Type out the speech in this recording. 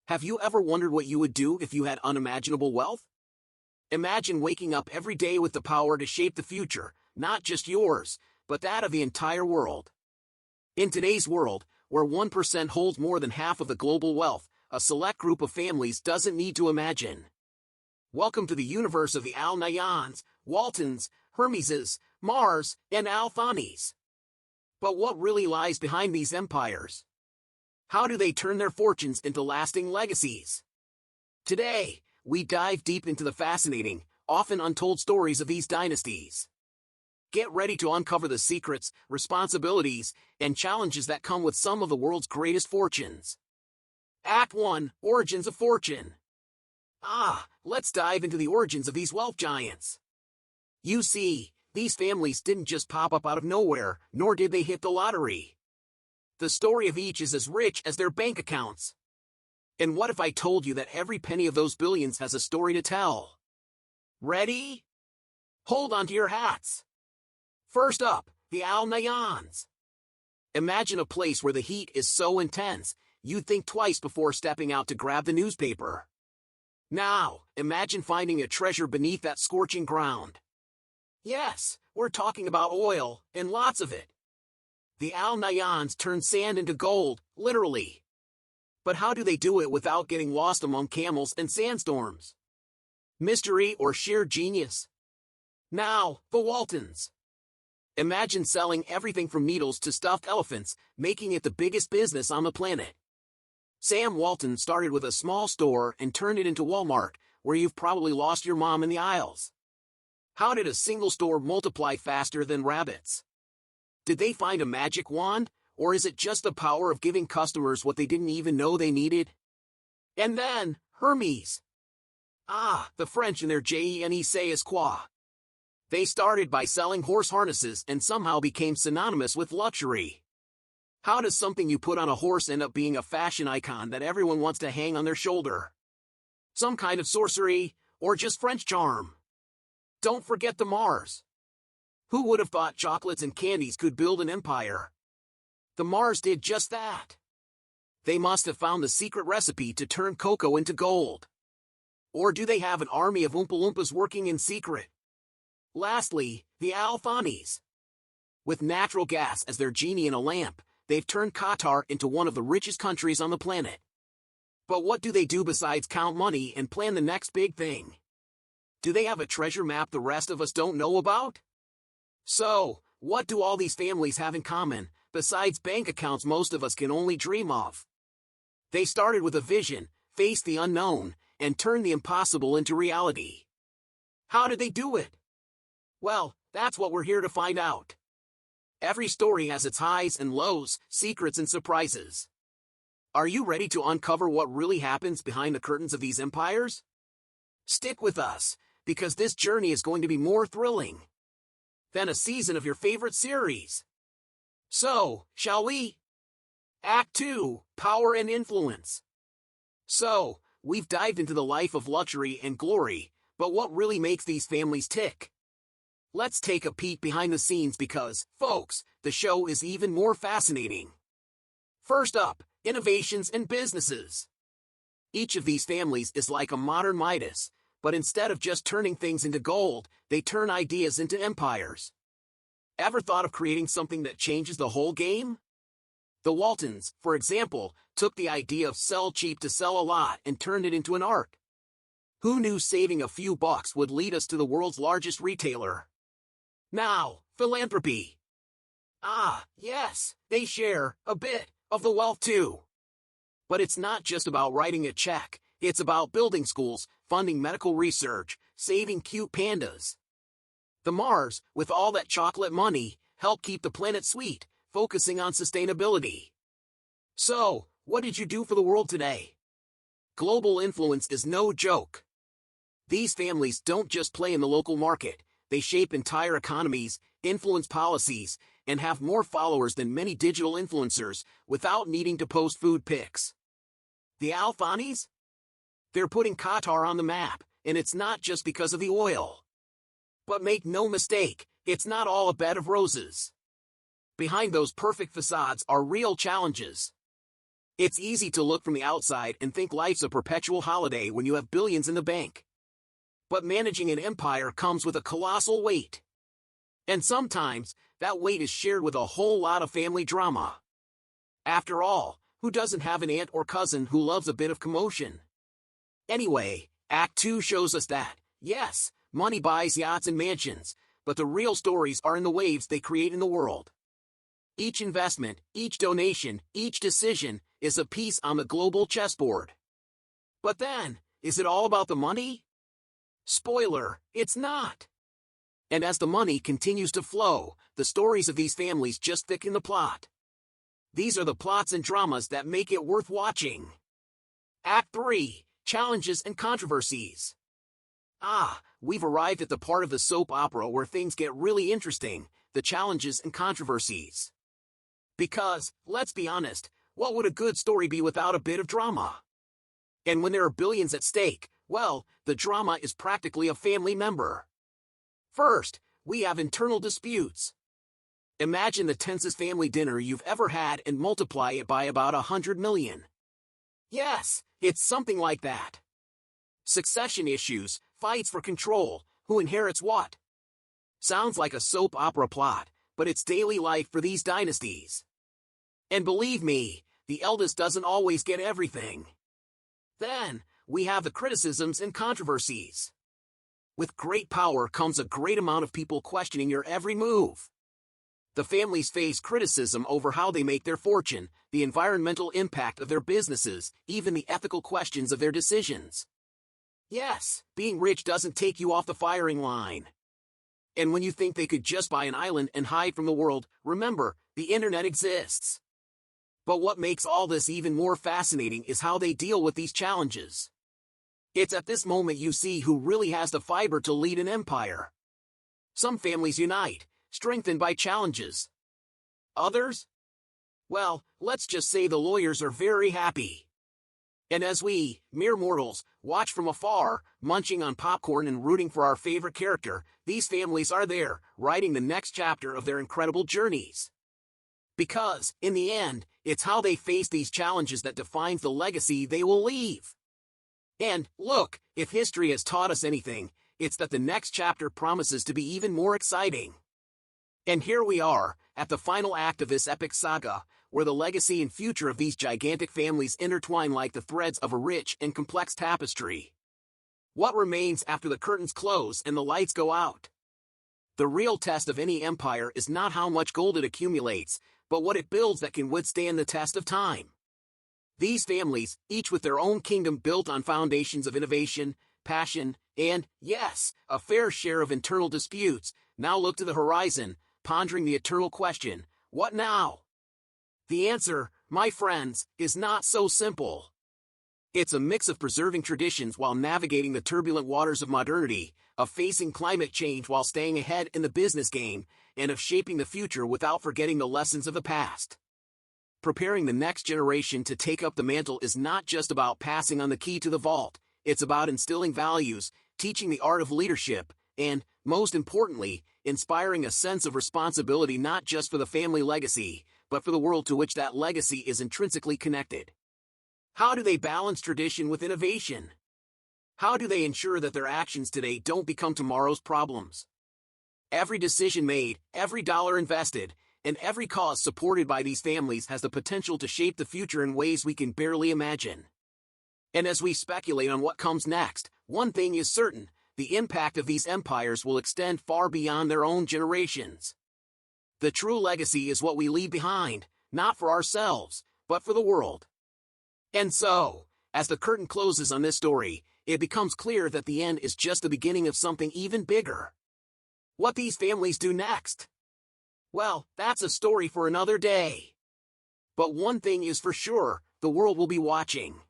Have you ever wondered what you would do if you had unimaginable wealth? Imagine waking up every day with the power to shape the future, not just yours, but that of the entire world. In today's world, where 1% holds more than half of the global wealth, a select group of families doesn't need to imagine. Welcome to the universe of the Al-Nahyans, Waltons, Hermeses, Mars, and Al-Thanis. But what really lies behind these empires? How do they turn their fortunes into lasting legacies? Today, we dive deep into the fascinating, often untold stories of these dynasties. Get ready to uncover the secrets, responsibilities, and challenges that come with some of the world's greatest fortunes. Act 1: Origins of Fortune. Let's dive into the origins of these wealth giants. You see, these families didn't just pop up out of nowhere, nor did they hit the lottery. The story of each is as rich as their bank accounts. And what if I told you that every penny of those billions has a story to tell? Ready? Hold on to your hats. First up, the Al-Nahyans. Imagine a place where the heat is so intense, you'd think twice before stepping out to grab the newspaper. Now, imagine finding a treasure beneath that scorching ground. Yes, we're talking about oil, and lots of it. The Al-Nahyans turn sand into gold, literally. But how do they do it without getting lost among camels and sandstorms? Mystery or sheer genius? Now, the Waltons. Imagine selling everything from needles to stuffed elephants, making it the biggest business on the planet. Sam Walton started with a small store and turned it into Walmart, where you've probably lost your mom in the aisles. How did a single store multiply faster than rabbits? Did they find a magic wand, or is it just the power of giving customers what they didn't even know they needed? And then, Hermes. The French and their je-ne-sais quoi. They started by selling horse harnesses and somehow became synonymous with luxury. How does something you put on a horse end up being a fashion icon that everyone wants to hang on their shoulder? Some kind of sorcery, or just French charm? Don't forget the Mars. Who would have thought chocolates and candies could build an empire? The Mars did just that. They must have found the secret recipe to turn cocoa into gold. Or do they have an army of Oompa Loompas working in secret? Lastly, the Al-Thanis. With natural gas as their genie in a lamp, they've turned Qatar into one of the richest countries on the planet. But what do they do besides count money and plan the next big thing? Do they have a treasure map the rest of us don't know about? So, what do all these families have in common, besides bank accounts most of us can only dream of? They started with a vision, faced the unknown, and turned the impossible into reality. How did they do it? Well, that's what we're here to find out. Every story has its highs and lows, secrets and surprises. Are you ready to uncover what really happens behind the curtains of these empires? Stick with us, because this journey is going to be more thrilling than a season of your favorite series. So, shall we? Act 2: Power and Influence. So, we've dived into the life of luxury and glory, but what really makes these families tick? Let's take a peek behind the scenes because, folks, the show is even more fascinating. First up, innovations and businesses. Each of these families is like a modern Midas, but instead of just turning things into gold, they turn ideas into empires. Ever thought of creating something that changes the whole game? The Waltons, for example, took the idea of sell cheap to sell a lot and turned it into an art. Who knew saving a few bucks would lead us to the world's largest retailer? Now, philanthropy. Yes, they share a bit of the wealth too. But it's not just about writing a check, it's about building schools, funding medical research, saving cute pandas. The Mars, with all that chocolate money, help keep the planet sweet, focusing on sustainability. So, what did you do for the world today? Global influence is no joke. These families don't just play in the local market, they shape entire economies, influence policies, and have more followers than many digital influencers without needing to post food pics. The Al-Thanis? They're putting Qatar on the map, and it's not just because of the oil. But make no mistake, it's not all a bed of roses. Behind those perfect facades are real challenges. It's easy to look from the outside and think life's a perpetual holiday when you have billions in the bank. But managing an empire comes with a colossal weight. And sometimes, that weight is shared with a whole lot of family drama. After all, who doesn't have an aunt or cousin who loves a bit of commotion? Anyway, Act 2 shows us that, yes, money buys yachts and mansions, but the real stories are in the waves they create in the world. Each investment, each donation, each decision is a piece on the global chessboard. But then, is it all about the money? Spoiler, it's not. And as the money continues to flow, the stories of these families just thicken the plot. These are the plots and dramas that make it worth watching. Act 3, Challenges and Controversies. We've arrived at the part of the soap opera where things get really interesting, the challenges and controversies. Because, let's be honest, what would a good story be without a bit of drama? And when there are billions at stake, well, the drama is practically a family member. First, we have internal disputes. Imagine the tensest family dinner you've ever had and multiply it by about 100 million. Yes, it's something like that. Succession issues, fights for control, who inherits what? Sounds like a soap opera plot, but it's daily life for these dynasties. And believe me, the eldest doesn't always get everything. Then, we have the criticisms and controversies. With great power comes a great amount of people questioning your every move. The families face criticism over how they make their fortune, the environmental impact of their businesses, even the ethical questions of their decisions. Yes, being rich doesn't take you off the firing line. And when you think they could just buy an island and hide from the world, remember, the internet exists. But what makes all this even more fascinating is how they deal with these challenges. It's at this moment you see who really has the fiber to lead an empire. Some families unite, strengthened by challenges. Others? Well, let's just say the lawyers are very happy. And as we, mere mortals, watch from afar, munching on popcorn and rooting for our favorite character, these families are there, writing the next chapter of their incredible journeys. Because, in the end, it's how they face these challenges that defines the legacy they will leave. And, look, if history has taught us anything, it's that the next chapter promises to be even more exciting. And here we are, at the final act of this epic saga, where the legacy and future of these gigantic families intertwine like the threads of a rich and complex tapestry. What remains after the curtains close and the lights go out? The real test of any empire is not how much gold it accumulates, but what it builds that can withstand the test of time. These families, each with their own kingdom built on foundations of innovation, passion, and, yes, a fair share of internal disputes, now look to the horizon, pondering the eternal question, what now? The answer, my friends, is not so simple. It's a mix of preserving traditions while navigating the turbulent waters of modernity, of facing climate change while staying ahead in the business game, and of shaping the future without forgetting the lessons of the past. Preparing the next generation to take up the mantle is not just about passing on the key to the vault, it's about instilling values, teaching the art of leadership, and, most importantly, inspiring a sense of responsibility not just for the family legacy, but for the world to which that legacy is intrinsically connected. How do they balance tradition with innovation? How do they ensure that their actions today don't become tomorrow's problems? Every decision made, every dollar invested, and every cause supported by these families has the potential to shape the future in ways we can barely imagine. And as we speculate on what comes next, one thing is certain, the impact of these empires will extend far beyond their own generations. The true legacy is what we leave behind, not for ourselves, but for the world. And so, as the curtain closes on this story, it becomes clear that the end is just the beginning of something even bigger. What these families do next? Well, that's a story for another day. But one thing is for sure, the world will be watching.